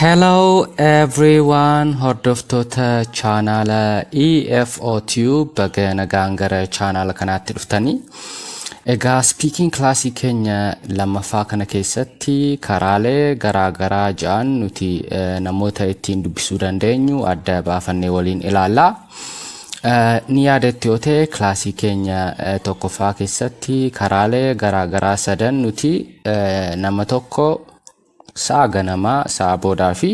Hello everyone, hordoftoota chaanaala EFOTube baga nagaan gara chaanaala kanaatti dhuftanii. Egaa speaking classii keenya lammaffaa kana keessatti karaalee garaagaraa ja'an nuti namoota ittiin dubbisuu dandeenyu adda baafannee waliin ilaallaa. Ni yaadatte yoo ta'e classii keenya tokkoffaa keessatti karaalee garaagaraa sadan nuti nama tokko sa'a ganamaa, sa'a boodaa fi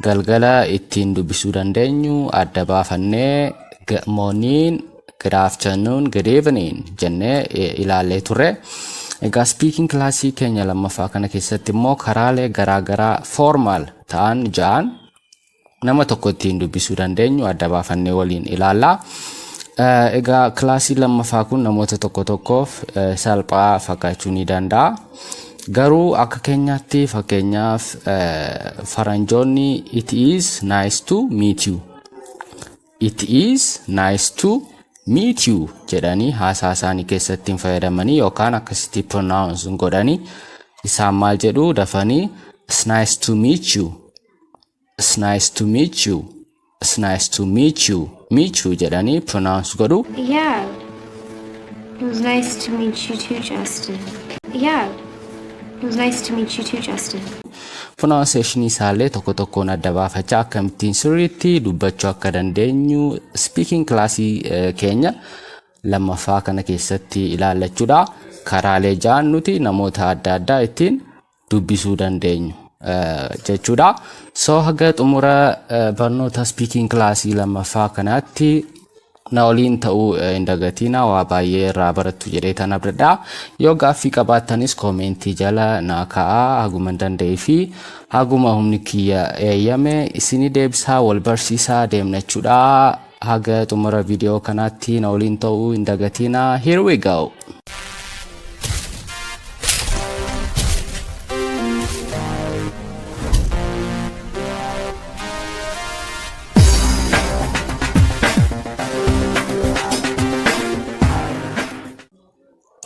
galgala ittiin dubbisuu dandeenyu adda baafannee good morning, good afternoon, good evening jennee ilaallee turre. Egaa speaking classii keenya lammaffaa kana keessatti immoo karaalee garaagaraa formal ta'an ja'an nama tokko ittiin dubbisuu dandeenyu adda baafannee waliin ilaallaa. Egaa classii lammaffaa kun namoota tokko tokkoof salphaa fakkaachuu ni danda'a. Garuu akka keenyaatti fakkeenyaaf faranjoonni it is nice to meet you. It is nice to meet you jedhanii haasaa isaanii keessatti fayyadamanii yookaan akkasitti pronounce godhanii isaan maal jedhu dafanii it's nice to meet you. It's nice to meet you. It's nice to meet you. Meet you jedhanii pronounce godhu. Yeah. It was nice to meet you too, Justin. Yeah. It was nice to meet you too, Justin. Pronunciation isaallee tokko tokkoon adda baafachaa akkamittiin sirriitti dubbachuu akka dandeenyu speaking classii keenya lammaffaa kana keessatti ilaallachuudha. Karaalee ja'an nuti namoota adda addaa ittiin dubbisuu dandeenyu jechuudha. So haga xumura barnoota speaking classii lammaffaa kanaatti na waliin ta'uu hin dagatinaa, waa baay'ee irraa barattu jedhee tan abdadhaa. Yoo gaaffii qabaattanis koomentii jala naa ka'aa, haguma danda'ee fi haguma humni kiyya eeyyame isinii deebisaa wal barsiisaa deemna jechuudha. Haga xumura viidiyoo kanaatti na waliin ta'uu hin dagatinaa. Here we go.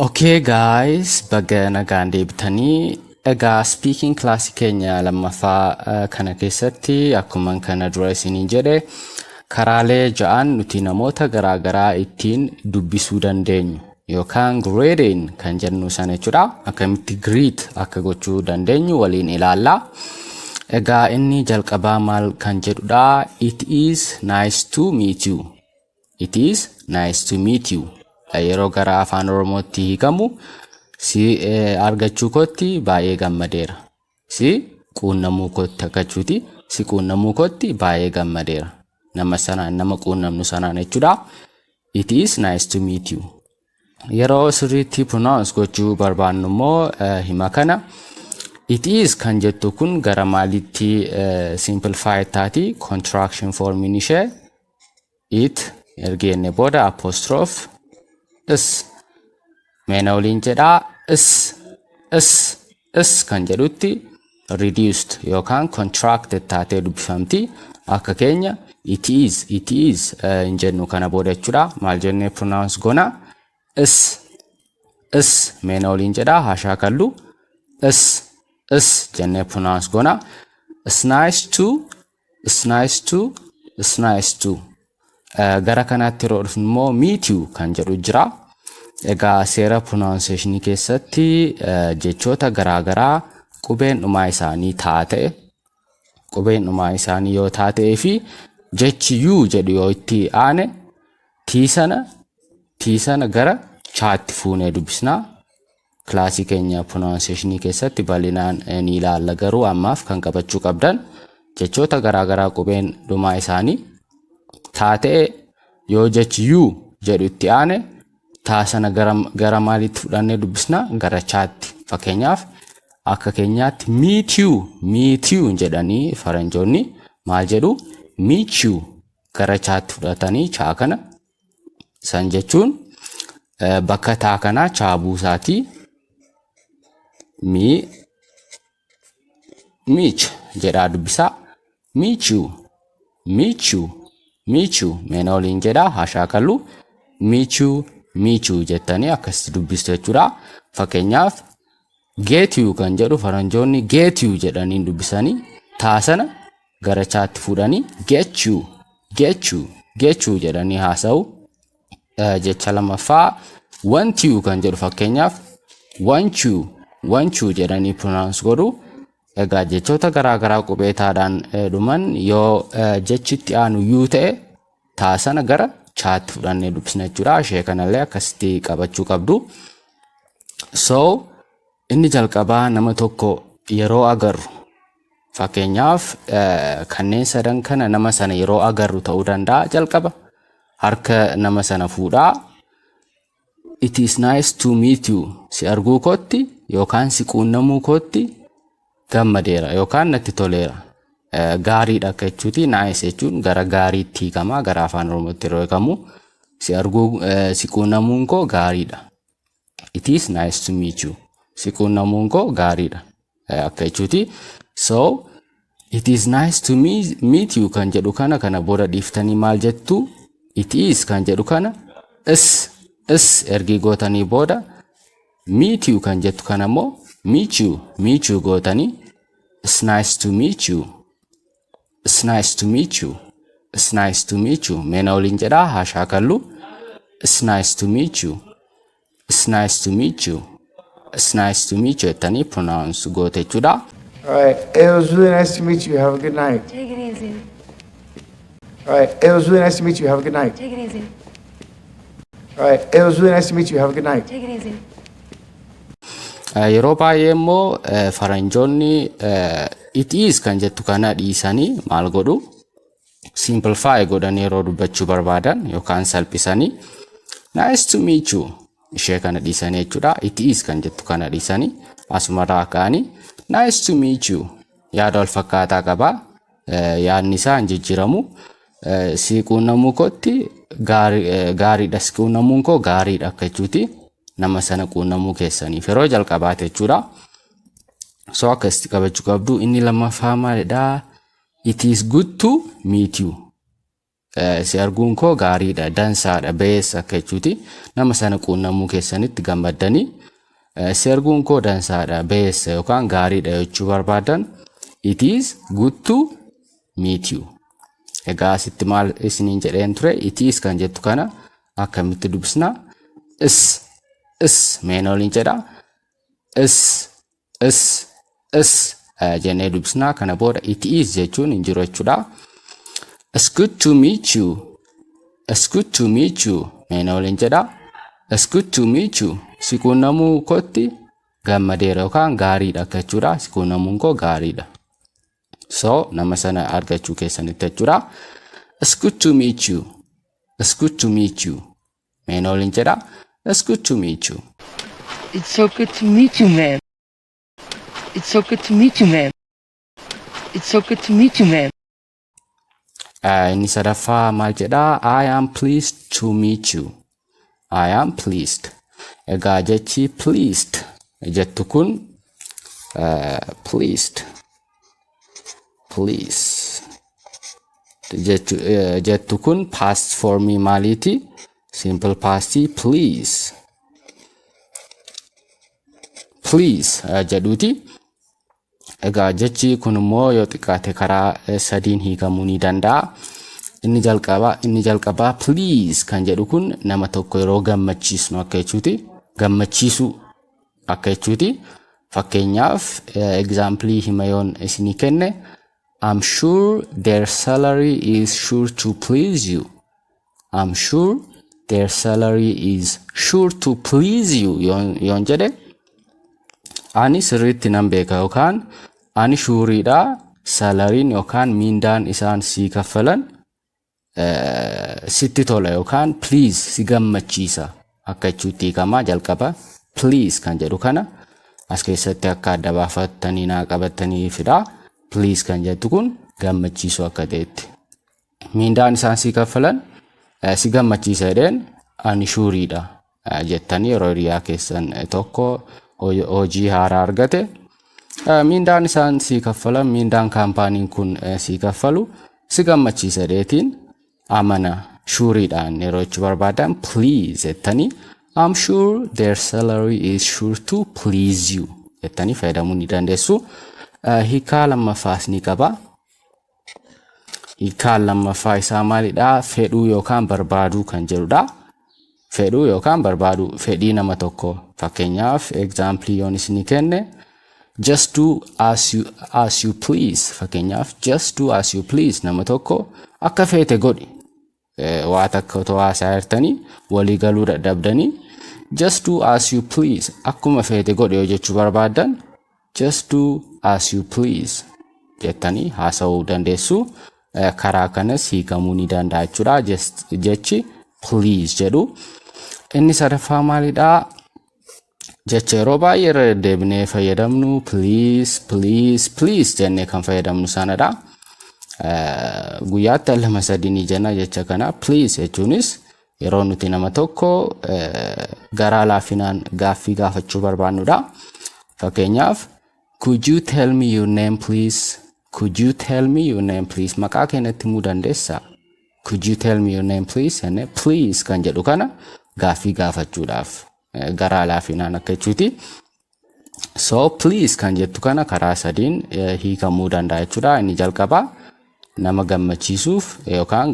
Okay guys, baga nagaan deebitanii. Egaa speaking classii keenya lammaffaa kana keessatti akkuma kana dura isiniin jedhe karaalee ja'an nuti namoota garaagaraa ittiin dubbisuu dandeenyu yookaan greeting kan jennu sana jechuudha. Akkamitti greet akka gochuu dandeenyu waliin ilaallaa. Egaa inni jalqabaa maal kan jedhudha? It is nice to meet you. It is nice to meet you. Yeroo gara afaan oromootti hiikamu si argachuu kootti baay'ee gammadeera. Si quunnamuu kootti akkachuuti. Si quunnamuu kootti baay'ee gammadeera. Nama sanaan nama quunnamnu sanaan jechuudha. It is nice to meet you. Yeroo sirriitti pronounce gochuu barbaannu immoo hima kana. It is kan jettu kun gara maalitti simplify taati contraction formin ishee it ergeenne booda apostrophe is meena waliin jedhaa is kan jedhutti reduced yookaan contracted taatee dubbifamti. Akka keenya it is hin jennu kana booda jechuudha. Maal jennee pronounce gona? Is meena waliin jedhaa hashaa kallu is jennee pronounce gona. It's nice to gara kanaatti yeroo dhufnu immoo meet you kan jedhu jira. Egaa seera pronunciation keessatti jechoota garaagaraa qubeen dhumaa isaanii taatee qubeen dhumaa isaanii yoo taatee fi jechi you jedhu yoo itti aane tiisana gara chaatti fuunee dubbisnaa. Classii keenya pronunciation keessatti bal'inaan ni ilaalla, garuu ammaaf kan qabachuu qabdan jechoota garaagaraa qubeen dhumaa isaanii taatee yoo jechi you jedhu itti aane taasana gara maalitti fudhannee dubbisna? Gara chaatti. Fakkeenyaaf akka keenyaatti meet you jedhanii faranjoonni maal jedhu? Meet you gara chaatti fudhatanii chaa kana san jechuun bakka taa kanaa chaa buusaatii meet jedhaa dubbisaa. Meet you meena waliin jedhaa hashaa kallu meet you jettanii akkasitti dubbistu jechuudha. Fakkeenyaaf get you kan jedhu faranjoonni get you jedhanii dubbisanii taasana gara chaatti fuudhanii get you jedhanii haasa'u. Jecha lamaffaa want you kan jedhu fakkeenyaaf want you jedhanii pronounce godhu. Egaa jechoota garaagaraa qubeetaadhaan dhuman yoo jechitti aanu you ta'e taasana gara chaatti fudhannee dubbisna jechuudha. Ishee kanallee akkasitti qabachuu qabdu. So inni jalqabaa nama tokko yeroo agarru fakkeenyaaf kanneen sadan kana nama sana yeroo agarru ta'uu danda'a. Jalqaba harka nama sana fuudhaa. It is nice to meet you. Si arguu kootti yookaan si quunnamuu kootti gammadeera yookaan natti toleera. Gaariidha akka jechuuti. Nice jechuun gara gaariitti hiikama. Gara afaan Oromootti yeroo hiikamu si arguu si quunnamuun koo gaariidha. It is nice to meet you. Si quunnamuun koo gaariidha akka jechuuti. So it is nice to meet you kan jedhu kana booda dhiiftanii maal jettu? It is kan jedhu kana is ergi gootanii booda meet you kan jettu kana immoo meet you gootanii it's nice to meet you. It's nice to meet you. It's nice to meet you. Meena waliin jedhaa haa shaakallu. It's nice to meet you. It's nice to meet you. It's nice to meet you jettanii pronounce goote jechuudha. All right. It was really nice to meet you. Have a good night. Take it easy. All right. It was really nice to meet you. Have a good night. Take it easy. All right. It was really nice to meet you. Have a good night. Take it easy. Yeroo baay'ee immoo faranjoonni it is kan jettu kana dhiisanii maal godhu? Simplify godhanii yeroo dubbachuu barbaadan yookaan salphisanii nice to meet you ishee kana dhiisanii jechuudha. It is kan jettu kana dhiisanii asumarraa ka'anii nice to meet you yaada wal fakkaataa qaba. Yaadni isaa hin jijjiiramu. Si quunnamuu kootti gaariidha. Si quunnamuun koo gaariidha akka jechuuti. Nama sana quunnamuu keessaniif yeroo jalqabaate jechuudha. So akkasitti qabachuu qabdu. Inni lammaffaa maalidha? It is good to meet you. Si arguun koo gaariidha, dansaadha, beessa akka jechuuti. Nama sana quunnamuu keessanitti gammaddanii si arguun koo dansaadha, beessa yookaan gaariidha jechuu barbaadan it is good to meet you. Egaa asitti maal isiniin jedheen ture? It is kan jettu kana akkamitti dubbisna? Is meena waliin jedhaa. Is jennee dubbisna. Kana booda it is jechuun hin jiru jechuudha. It's good to meet you. It's good to meet you. Meena waliin jedhaa. It's good to meet you. Si quunnamuu kootti gammadeera yookaan gaariidha akka jechuudha. Si quunnamuun koo gaariidha. So nama sana argachuu keessanitti jechuudha. It's good to meet you. It's good to meet you. Meena waliin jedhaa. It's good to meet you. It's so good to meet you, man. It's so good to meet you, man. It's so good to meet you, man. Inni sadaffaa maal jedhaa? I am pleased to meet you. I am pleased. Egaa jechi pleased jettu kun pleased. Please. Jettu kun past form maaliiti? Simple past please. Please jedhuuti. Egaa jechi kun immoo yoo xiqqaate karaa sadiin hiikamuu ni danda'a. Inni jalqabaa please kan jedhu kun nama tokko yeroo gammachiisnu akka jechuuti. Gammachiisu akka jechuuti. Fakkeenyaaf example hima yoon isinii kenne I'm sure their salary is sure to please you. I'm sure their salary is sure to please you yoon jedhe ani sirriitti nan beeka yookaan ani shuuriidha salariin yookaan mindaan isaan sii kaffalan sitti tola yookaan please si gammachiisa akka jechuutti hiikamaa. Jalqaba please kan jedhu kana as keessatti akka adda baafattanii naa qabattaniifidha. Please kan jettu kun gammachiisu akka ta'etti. Mindaan isaan sii kaffalan si gammachiisa jedheen ani shuuriidha jettanii yeroo hiriyaa keessan tokko hojii haaraa argate mindaan isaan sii kaffalan mindaan kaampaaniin kun sii kaffalu si gammachiisa jedheetiin amana shuuriidhaan yeroo itti barbaadan please jettanii I'm sure their salary is sure to please you jettanii fayyadamuu ni dandeessu. hiikaa lammaffaas ni qaba. Hiikaan lammaffaa isaa maalidha? Fedhuu yookaan barbaaduu kan jedhudha. Fedhuu yookaan barbaaduu, fedhii nama tokko. Fakkeenyaaf example yoon isinii kenne just do as you please. Fakkeenyaaf just do as you please nama tokko akka feete godhi. Waa takka otoo haasaa jirtanii walii galuu dadhabdanii just do as you please akkuma feete godhi yoo jechuu barbaaddan just do as you please jettanii haasa'uu dandeessu. Karaa kanas hiikamuu ni danda'a jechuudha. Jechi please jedhu. Inni sadaffaa maalidha? Jecha yeroo baay'ee irra deddeebinee fayyadamnu please jennee kan fayyadamnu sanadha. Guyyaatti al 2-3 ni jenna jecha kana. Please jechuunis yeroo nuti nama tokko garaa laafinaan gaaffii gaafachuu barbaannudha. Fakkeenyaaf could you tell me your name please? Could you tell me your name please? Maqaa keenyatti himuu dandeessaa? Could you tell me your name please? Jennee please kan jedhu kana gaaffii gaafachuudhaaf garaa laafinaan akka jechuuti. So please kan jettu kana karaa sadiin hiikamuu danda'a jechuudha. Inni jalqabaa nama gammachiisuuf yookaan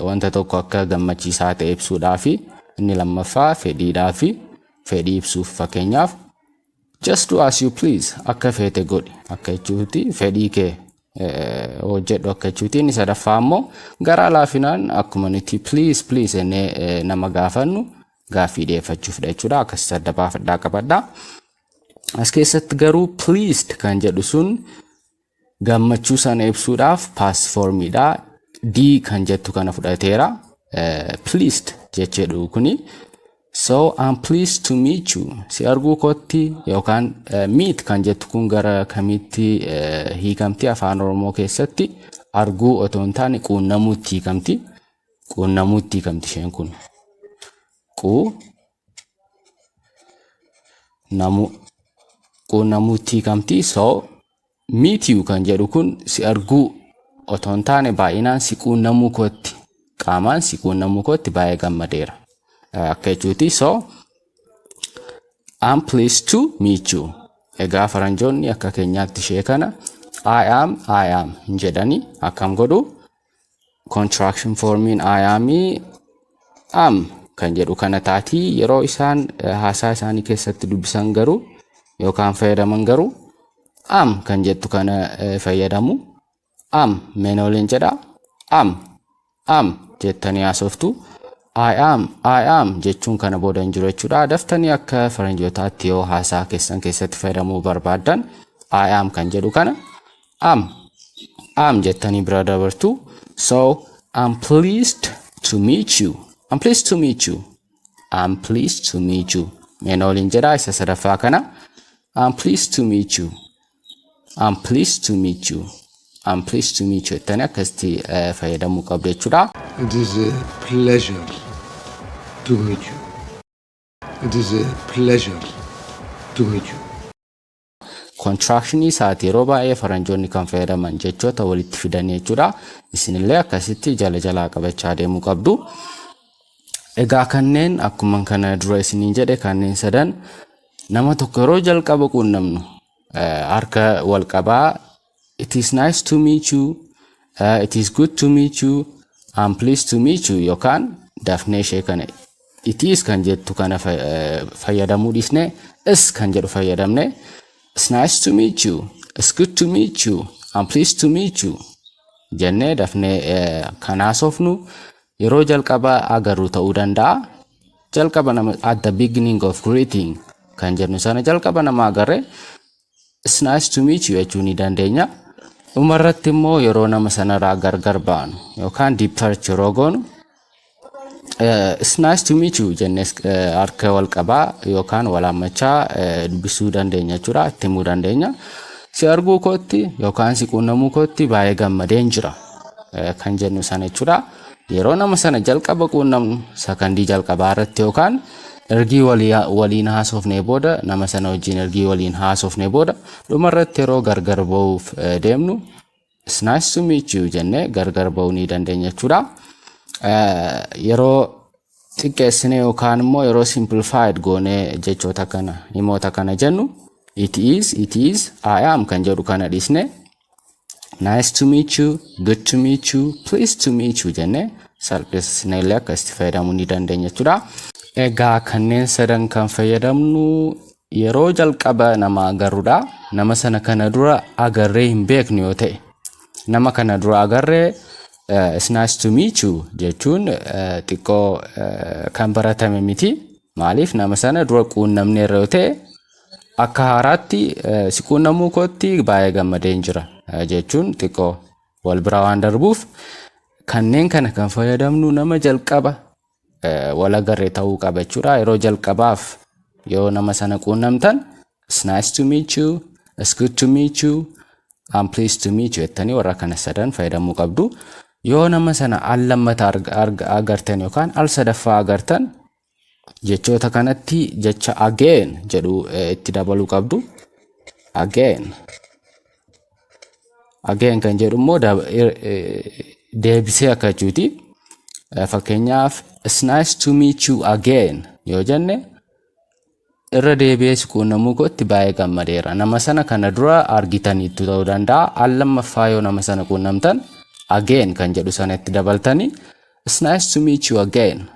wanta tokko akka gammachiisaa ta'e ibsuudhaafi. Inni lammaffaa fedhiidhaafi fedhii ibsuuf. Fakkeenyaaf just do as you please akka feete godhi akka jechuuti. Fedhii kee hojjedhu akka jechuuti. Inni sadaffaa immoo garaa laafinaan akkuma nuti please jennee nama gaafannu gaaffii dhiyeeffachuuf jechuudha. Akkas adda baafadhaa qabadhaa. As keessatti garuu pleased kan jedhu sun gammachuu sana ibsuudhaaf past formidha. D kan jettu kana fudhateera. Pleased jechuudha kuni. So I'm pleased to meet you. Si arguu kootti yookaan meet kan jettu kun gara kamitti hiikamti afaan Oromoo keessatti? Arguu otoo hin taane quunnamuutti hiikamti. Quunnamuutti hiikamti isheen kun. Quunnamuutti hiikamti. So meet you kan jedhu kun si arguu otoo hin taane baay'inaan si quunnamuu kootti. Qaamaan si quunnamuu kootti baay'ee gammadeera. Akka jechuuti. So I'm pleased to meet you. Egaa faranjoonni akka keenyaatti ishee kana I am jedhanii akkam godhu contraction formiin I am kan jedhu kana taatii yeroo isaan haasaa isaanii keessatti dubbisan garuu yookaan fayyadaman garuu am kan jettu kana fayyadamu. Am menooliin jedha. Am jettanii haasoftu. I am jechuun kana booda hin jiru jechuudha. Daftanii akka faranjootaatti yoo haasaa keessan keessatti fayyadamuu barbaaddan I am kan jedhu kana am jettanii bira dabartu. So I'm pleased to meet you. I'm pleased to meet you. I'm pleased to meet you. Menooliin jedha isa sadaffaa kana. I'm pleased to meet you. I'm pleased to meet you. I'm pleased to meet you. Jettanii akkasitti fayyadamuu qabdu jechuudha. It is a pleasure to meet you. It is a pleasure to meet you. Contraction isaati yeroo baay'ee faranjoonni kan fayyadaman jechoota walitti fidanii jechuudha. Isinillee akkasitti jala qabachaa deemuu qabdu. Egaa kanneen akkuma kana dura isiniin jedhe kanneen sadan nama tokko yeroo jalqaba quunnamnu harka wal qabaa it is nice to meet you, it is good to meet you, I'm pleased to meet you yookaan dafnee ishee kana it is kan jettu kana fayyadamuu dhiisne is kan jedhu fayyadamne it's nice to meet you, it's good to meet you, I'm pleased to meet you jennee dafnee kanaasofnu yeroo jalqaba agarru ta'uu danda'a. Jalqaba nama at the beginning of greeting kan jennu sana jalqaba nama agarre it's nice to meet you jechuu ni dandeenya. Dhumarratti immoo yeroo nama sanarraa gargar baanu yookaan departure yeroo goonu it's nice to meet you jennee harka wal qabaa yookaan wal hammachaa dubbisuu dandeenya jechuudha. Itti himuu dandeenya. Si arguu kootti yookaan si quunnamuu kootti baay'ee gammadeen jira kan jennu sana jechuudha. Yeroo nama sana jalqaba quunnamnu sakandii jalqabaa irratti yookaan ergii waliin haasofnee booda nama sana wajjin ergii waliin haasofnee booda dhumarratti yeroo gargar ba'uuf deemnu it's nice to meet you jennee gargar ba'uu ni dandeenya jechuudha. Yeroo xiqqeessine yookaan immoo yeroo simplified goonee jechoota kana himoota kana jennu It is, I am kan jedhu kana dhiisne nice to meet you, good to meet you, pleased to meet you jenne salphisnee illee akkasitti fayyadamuu ni dandeenya jechuudha. Egaa kanneen sadan kan fayyadamnu yeroo jalqaba nama agarruudha. Nama sana kana dura agarree hin beeknu yoo ta'e, nama kana dura agarree it's nice to meet you jechuun xiqqoo kan baratame miti. Maaliif nama sana dura quunnamneerra yoo ta'e akka haaraatti si quunnamuu kootti baay'ee gammadeen jira jechuun xiqqoo wal bira waan darbuuf kanneen kana kan fayyadamnu nama jalqaba wal agarree ta'uu qaba jechuudha. Yeroo jalqabaaf yoo nama sana quunnamtan it's nice to meet you, it's good to meet you, I'm pleased to meet you jettanii warra kana sadan fayyadamuu qabdu. Yoo nama sana al lammata agartan yookaan al sadaffaa agartan jechoota kanatti jecha again jedhu itti dabaluu qabdu. Again kan jedhu immoo deebisee akka jechuuti. Fakkeenyaaf it's nice to meet you again yoo jenne irra deebi'ee si quunnamuu kootti baay'ee gammadeera. Nama sana kana dura argitaniitu ta'uu danda'a. Al lammaffaa yoo nama sana quunnamtan again kan jedhu sana itti dabaltanii it's nice to meet you again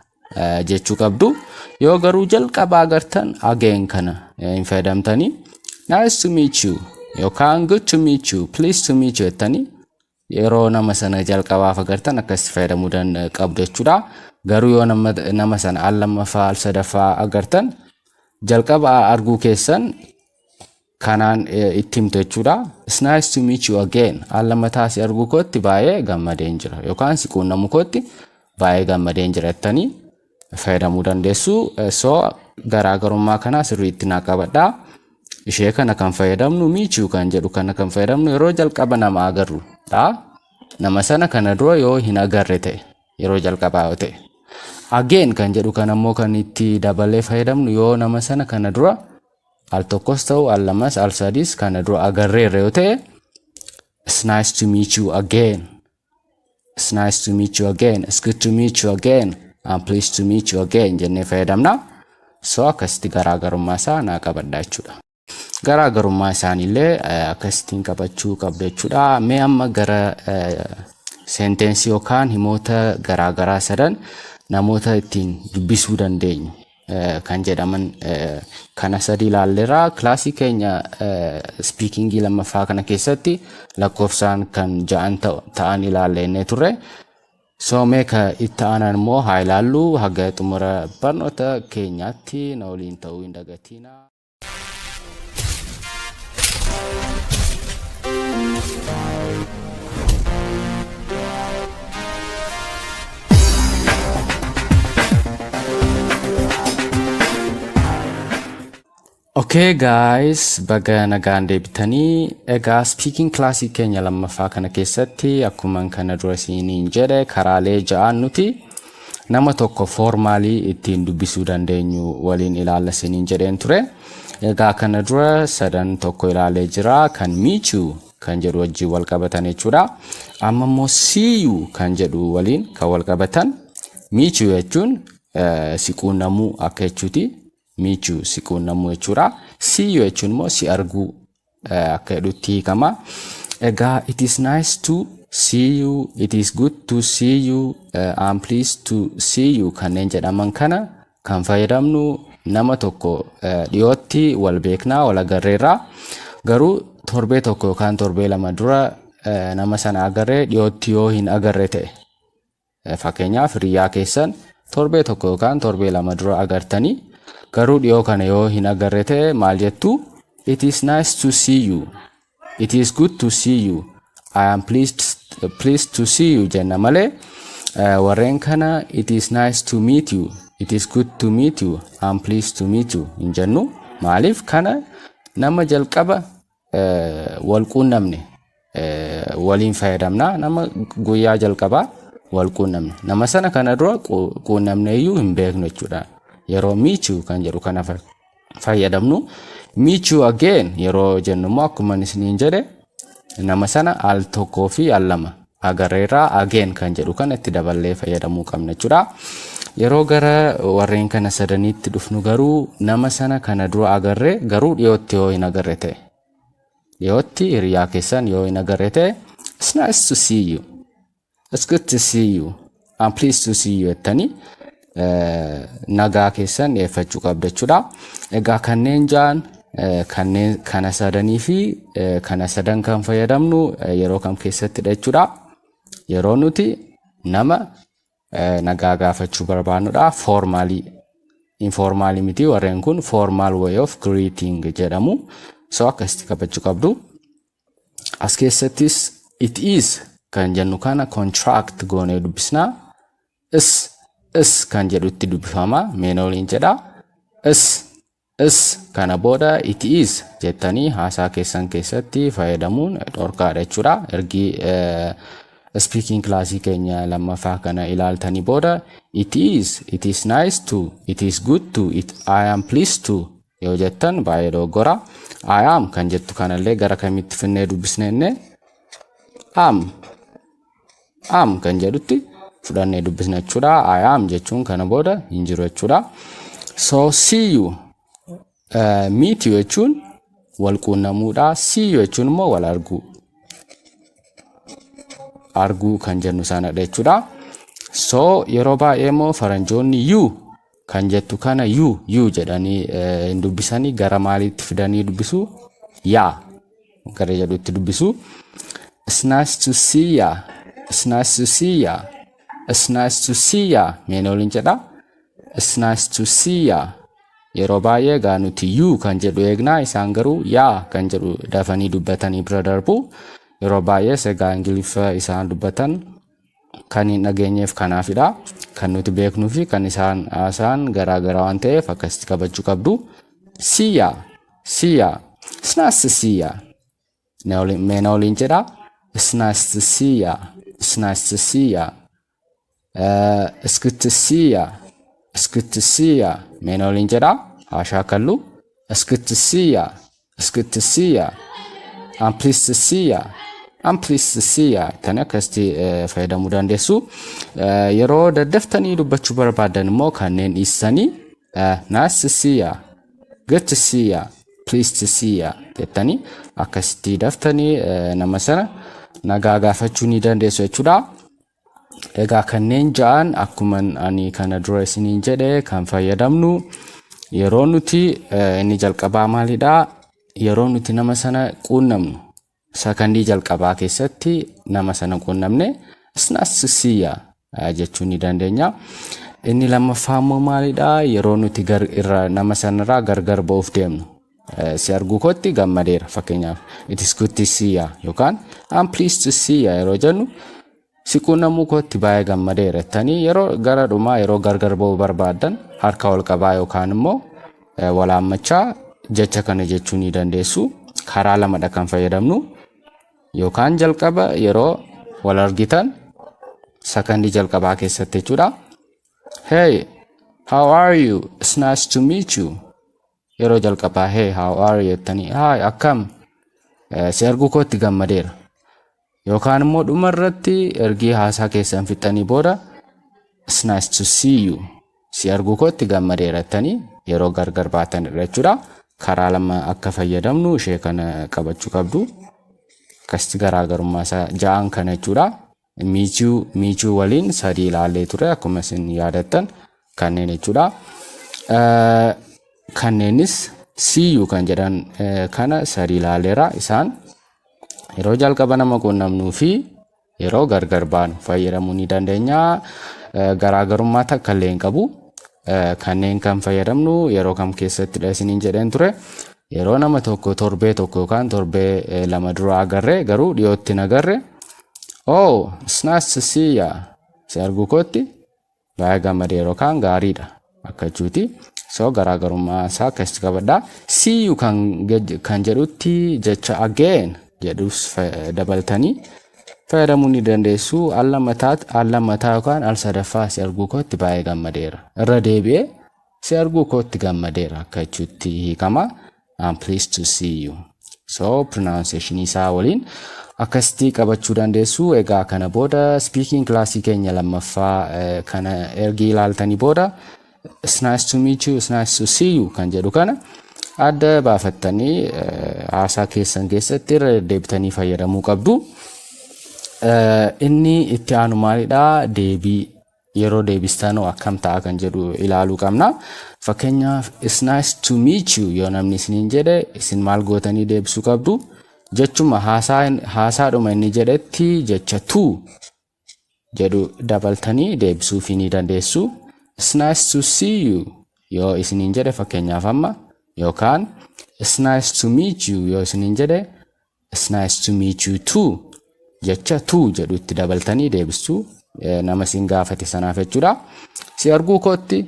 jechuu qabdu. Yoo garuu jalqaba agartan again kana hin fayyadamtanii nice to meet you yookaan good to meet you, pleased to meet you jettanii yeroo nama sana jalqabaaf agartan akkasitti fayyadamuu qabdu jechuudha. Garuu yoo nama sana al lammaffaa al sadaffaa agartan jalqaba arguu keessan kanaan itti himtu jechuudha. It's nice to meet you again. Al lammataa si arguu kootti baay'ee gammadeen jira yookaan si quunnamuu kootti baay'ee gammadeen jira jettanii fayyadamuu dandeessu. So garaagarummaa kana sirriitti naa qabadhaa. Ishee kana kan fayyadamnu meet you kan jedhu kana kan fayyadamnu yeroo jalqaba nama agarru dha. Nama sana kana dura yoo hin agarre ta'e yeroo jalqabaa yoo ta'e. Again kan jedhu kana immoo kan itti dabalee fayyadamnu yoo nama sana kana dura al tokkos ta'u al lamas al sadis kana dura agarreerra yoo ta'e it's nice to meet you again, it's nice to meet you again, it's good to meet you again, I'm pleased to meet you again jennee fayyadamna. So akkasitti garaagarummaa isaa naa qabadhaa jechuudha. Garaagarummaa isaaniillee akkasittiin qabachuu qabdu jechuudha. Mee amma gara sentensii yookaan himoota garaagaraa sadan namoota ittiin dubbisuu dandeenyu kan jedhaman kana sadi ilaalleerra. Kilaasii keenya speakingii lammaffaa kana keessatti lakkoofsaan kan 6 ta'an ilaallennee turre. So mee ka itti aanan immoo haa ilaallu. Haga xumura barnoota keenyaatti na waliin ta'uu hin dagatinaa. Okay guys, baga nagaan deebitanii. Egaa speaking classii keenya lammaffaa kana keessatti akkuma kana dura isiniin jedhe karaalee 6 nuti nama tokko formally ittiin dubbisuu dandeenyu waliin ilaalla isiniin jedheen ture. Egaa kana dura sadan tokko ilaalee jira. Kan meet you kan jedhu wajjin wal qabatan jechuudha. Amma immoo see you kan jedhu waliin kan wal qabatan. Meet you jechuun si quunnamuu akka jechuuti. Meet you si quunnamuu jechuudha. See you jechuun immoo si arguu akka jedhutti hiikama. Egaa it is nice to see you, it is good to see you, I'm pleased to see you kanneen jedhaman kana kan fayyadamnu nama tokko dhiyootti wal beeknaa wal agarreerra. Garuu torbee tokko yookaan torbee lama dura nama sana agarree dhiyootti yoo hin agarre ta'e, fakkeenyaaf hiriyaa keessan torbee tokko yookaan torbee lama dura agartanii garuu dhiyoo kana yoo hin agarre ta'e maal jettu? It is nice to see you, it is good to see you, I am pleased to see you jenna malee warreen kana it is nice to meet you, it is good to meet you, I am pleased to meet you hin jennu. Maaliif kana nama jalqaba wal quunnamne waliin fayyadamna. Nama guyyaa jalqabaa wal quunnamne nama sana kana dura quunnamne iyyuu hin beeknu jechuudha. Yeroo meet you kan jedhu kana fayyadamnu. Meet you again yeroo jennu immoo akkuma isiniin jedhe nama sana al tokkoo fi al lama agarreerra again kan jedhu kana itti daballee fayyadamuu qabna jechuudha. yeroo gara warreen kana sadaniitti dhufnu garuu nama sana kana dura agarre garuu dhiyootti yoo hin agarre ta'e dhiyootti hiriyaa keessan yoo hin agarre ta'e it's nice to see you, it's good to see you, I'm pleased to see you ettanii nagaa keessan dhiyeeffachuu qabdu jechuudha. Egaa kanneen ja'an kanneen kana sadanii fi kana sadan kan fayyadamnu yeroo kam keessattidha jechuudha. Yeroo nuti nama nagaa gaafachuu barbaannudha. Formally informali miti warreen kun formal way of greeting jedhamu. So akkasitti qabachuu qabdu. As keessattis it is kan jennu kana contract goonee dubbisna. Is kan jedhutti dubbifama meen oliin jedha. Is kana booda it is jettanii haasaa keessan keessatti fayyadamuun dhorkaadha jechuudha. Ergi speaking classii keenya lammaffaa kana ilaaltanii booda it is nice to, it is good to, I am pleased to yoo jettan baay'ee dogoggora. I am kan jettu kanallee gara kamitti finnee dubbisneenne am kan jedhutti fudhannee dubbisna jechuudha. I am jechuun kana booda hin jiru jechuudha. So see you meet you jechuun wal quunnamuudha. See you jechuun immoo wal arguu kan jennu sanadha jechuudha. So yeroo baay'ee immoo faranjoonni you kan jettu kana you jedhanii hin dubbisanii gara maaliitti fidanii dubbisu? Yaa gara jedhutti dubbisu. It's nice to see ya, it's nice to see ya, it's nice to see ya meen oliin jedha. It's nice to see ya yeroo baay'ee gaa nuti you kan jedhu eegnaa isaan garuu yaa kan jedhu dafanii dubbatanii bira darbu. Yeroo baay'ee segaa Ingiliffa isaan dubbatan kan hin dhageenyeef kanaafidha. Kan nuti beeknuu fi kan isaan haasaan garaagaraa waan ta'eef akkasitti qabachuu qabdu. See ya, it's nice to see ya meen oliin jedha. It's nice to see ya, it's nice to see ya, it's good to see ya, it's good to see ya meen oliin jedha. Haashaa kallu it's good to see ya, it's good to see ya, I'm pleased to see ya, I'm pleased to see ya tani akkasitti fayyadamuu dandeessu. Yeroo daddaftanii dubbachuu barbaadan immoo kanneen dhiissanii nice to see ya, good to see ya, pleased to see ya jettanii akkasitti daftanii nama sana nagaa gaafachuu ni dandeessu jechuudha. Egaa kanneen ja'an akkuma ani kana dura isiniin jedhe kan fayyadamnu yeroo nuti inni jalqabaa maalidha? Yeroo nuti nama sana quunnamnu sakandii jalqabaa keessatti nama sana quunnamne it's nice to see ya jechuu ni dandeenya. Inni lammaffaa immoo maalidha? Yeroo nuti nama sanarraa gargar ba'uuf deemnu. Si arguu kootti gammadeera fakkeenyaaf it is good to see ya yookaan I'm pleased to see ya yeroo jennu si quunnamuu kootti baay'ee gammadeera jettanii yeroo gara dhumaa yeroo gargar ba'uu barbaadan harka wal qabaa yookaan immoo wal haammachaa jecha kana jechuu ni dandeessu. Karaa lamadha kan fayyadamnu. Yookaan jalqaba yeroo wal argitan sakandii jalqabaa keessatti jechuudha. Hey, how are you? It's nice to meet you. Yeroo jalqabaa hey how are you jettanii hi akkam si arguu kootti gammadeera. Yookaan immoo dhumarratti ergi haasaa keessan fixanii booda it's nice to see you si arguu kootti gammadeera jettanii yeroo gargar baatan jechuudha. Karaa lama akka fayyadamnu ishee kana qabachuu qabdu. Akkasitti garaagarummaa isaa ja'an kana jechuudha. Miichuu waliin sadii ilaallee ture akkuma isin yaadattan kanneen jechuudha. Kanneenis see you kan jedhan kana sadii ilaalleera. Isaan yeroo jalqaba nama quunnamnuu fi yeroo gargar baanu fayyadamuu ni dandeenya. Garaagarummaa takka illee hin qabu. Kanneen kan fayyadamnu yeroo kam keessattidha isiniin jedheen ture. Yeroo nama tokko torbee tokko yookaan torbee lama dura agarre garuu dhiyootti hin agarre. Oh, it's nice to see ya. Si arguu kootti baay'ee gammadeera yookaan gaariidha akka jechuuti. So garaagarummaa isaa akkasitti qabadha. See you kan jedhutti jecha again jedhus dabaltanii fayyadamuu ni dandeessu. Al lammataa yookaan al sadaffaa si arguu kootti baay'ee gammadeera. Irra deebi'ee si arguu kootti gammadeera akka jechuutti hiikama. I'm pleased to see you. So pronunciation isaa waliin akkasitti qabachuu dandeessu. Egaa kana booda speaking classii keenya lammaffaa kana ergi ilaaltanii booda it's nice to meet you, it's nice to see you kan jedhu kana adda baafattanii haasaa keessan keessatti irra deebitanii fayyadamuu qabdu. Inni itti aanu maalidha? Deebii yeroo deebistanoo akkam ta'a kan jedhu ilaaluu qabna. Fakkeenyaaf it's nice to meet you yoo namni isiniin jedhe isin maal gootanii deebisuu qabdu? Jechuma haasaadhuma inni jedhetti jecha tu jedhu dabaltanii deebisuuf ni dandeessu. It's nice to see you yoo isiniin jedhe fakkeenyaaf amma, yookaan it's nice to meet you yoo isiniin jedhe it's nice to meet you too jecha tu jedhu itti dabaltanii deebisuu nama isin gaafate sanaaf jechuudha. Si arguu kootti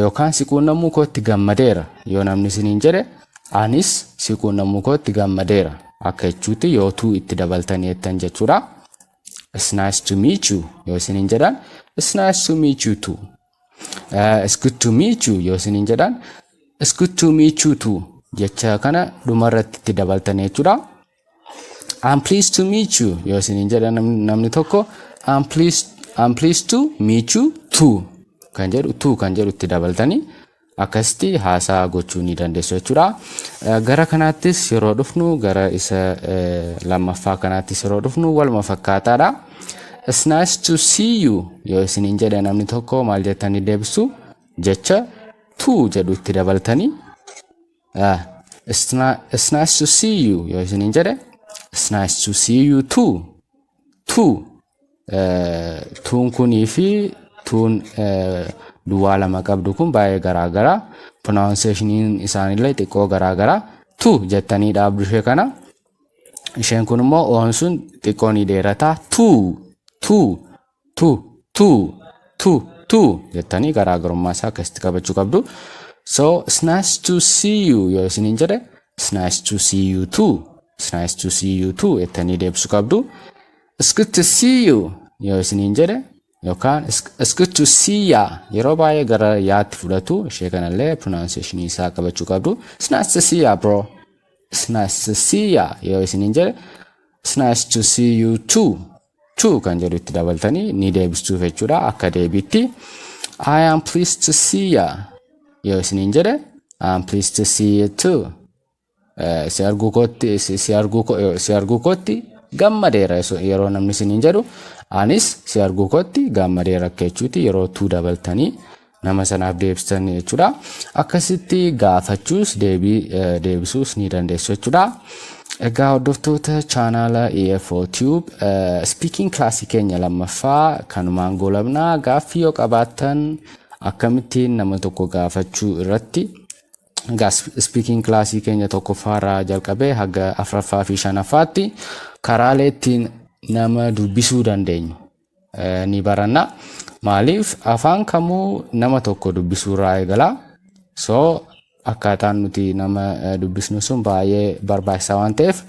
yookaan si quunnamuu kootti gammadeera yoo namni isiniin jedhe anis si quunnamuu kootti gammadeera akka jechuutti yoo tu itti dabaltanii jettan jechuudha. It's nice to meet you yoo isiniin jedhan it's nice to meet you too. It's good to meet you yoo isiniin jedhan it's good to meet you too jecha kana dhumarratti itti dabaltanii jechuudha. I'm pleased to meet you yoo isiniin jedhan namni tokko I'm pleased to meet you too kan jedhu itti dabaltanii akkasitti haasaa gochuu ni dandeessu jechuudha. Gara kanaattis yeroo dhufnu gara isa lammaffaa kanaattis yeroo dhufnu waluma fakkaataadha. It's nice to see you yoo isiniin jedhe namni tokko maal jettanii deebisu? Jecha tu jedhu itti dabaltanii. It's nice to see you yoo isiniin jedhe it's nice to see you too. Tuun kunii fi tuun duwwaa lama qabdu kun baay'ee garaagara. Pronunciationiin isaanillee xiqqoo garaagara. Tu jettanii dhaabdu ishee kana. Isheen kun immoo oon sun xiqqoo ni dheerata. Tu jettanii garaagarummaa isaa akkasitti qabachuu qabdu. So it's nice to see you yoo isiniin jedhe it's nice to see you too. It's nice to see you too jettanii deebisuu qabdu. It's good to see you yoo isiniin jedhe yookaan it's good to see ya yeroo baay'ee gara yaatti fudhatu ishee kanallee pronunciation isaa qabachuu qabdu. It's nice to see ya bro. It's nice to see ya yoo isiniin jedhe it's nice to see you too. Kan jedhu itti dabaltanii ni deebistuuf jechuudha akka deebiitti. I am pleased to see ya yoo isiniin jedhe I'm pleased to see you too. Si arguu kootti gammadeera yeroo namni isiniin jedhu anis si arguu kootti gammadeera akka jechuuti yeroo tu dabaltanii nama sanaaf deebistan jechuudha. Akkasitti gaafachuus deebisuus ni dandeessu jechuudha. Egaa hordoftoota chaanaala EFO Tube speaking classii keenya lammaffaa kanumaan goolabnaa. Gaaffii yoo qabaattan akkamittiin nama tokko gaafachuu irratti speaking classii keenya tokkoffaarraa jalqabee haga afuraffaa fi shanaffaatti karaalee ittiin nama dubbisuu dandeenyu ni baranna. Maaliif afaan kamuu nama tokko dubbisuurraa eegala. So akkaataan nuti nama dubbisnu sun baay'ee barbaachisaa waan ta'eef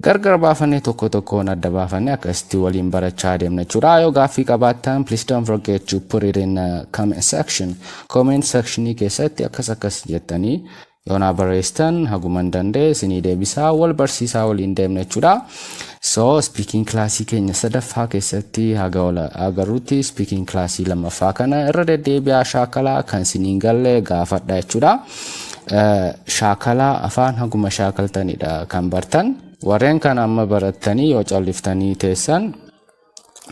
gargar baafannee tokkoon adda baafannee akkasitti waliin barachaa deemna jechuudha. Yoo gaaffii qabaattan please don't forget to put it in comment section. Comment sectionii keessatti akkas jettanii yoo na barreessitan haguman danda'e isinii deebisaa wal barsiisaa waliin deemna jechuudha. So speaking classii keenya sadaffaa keessatti haga agarruutti speaking classii lammaffaa kana irra deddeebi'aa shaakalaa kan isiniin galle gaafadha jechuudha. Shaakalaa afaan haguma shaakaltanidha kan bartan. Warreen kan amma barattanii yoo calliftanii teessan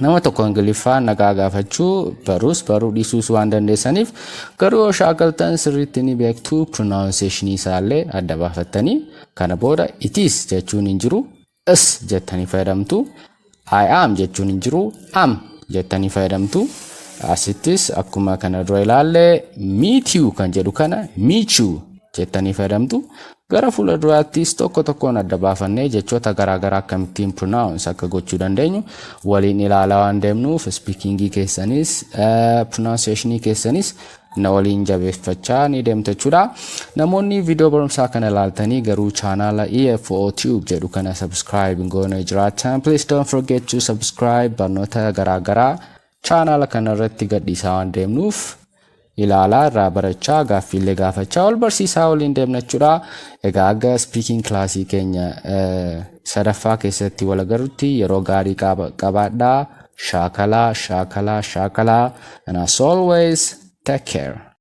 nama tokko Ingiliffaan nagaa gaafachuu baruu dhiisuus waan dandeessaniif garuu yoo shaakaltan sirriitti ni beektu pronunciation isaallee adda baafattanii kana booda it is jechuun hin jiru is jettanii fayyadamtu. I am jechuun hin jiru am jettanii fayyadamtu. Asittis akkuma kana dura ilaalle meet you kan jedhu kana meet you jettanii fayyadamtu. Gara fuula duraattis tokkoon adda baafannee jechoota garaagaraa akkamittiin pronounce akka gochuu dandeenyu waliin ilaalaa waan deemnuuf speakingii keessanis pronunciationii keessanis na waliin jabeeffachaa ni deemtu jechuudha. Namoonni viidiyoo barumsaa kana ilaaltanii garuu chaanaala EFO Tube jedhu kana subscribe goone jiraatan please don't forget to subscribe. Barnoota garaagaraa chaanaala kana irratti gadhiisaa waan deemnuuf ilaalaa irraa barachaa gaaffiillee gaafachaa ol barsiisaa waliin deemna jechuudha. Egaa aga speaking classii keenya sadaffaa keessatti wal agarrutti yeroo gaarii qabaadhaa. Shaakalaa. And as always, take care.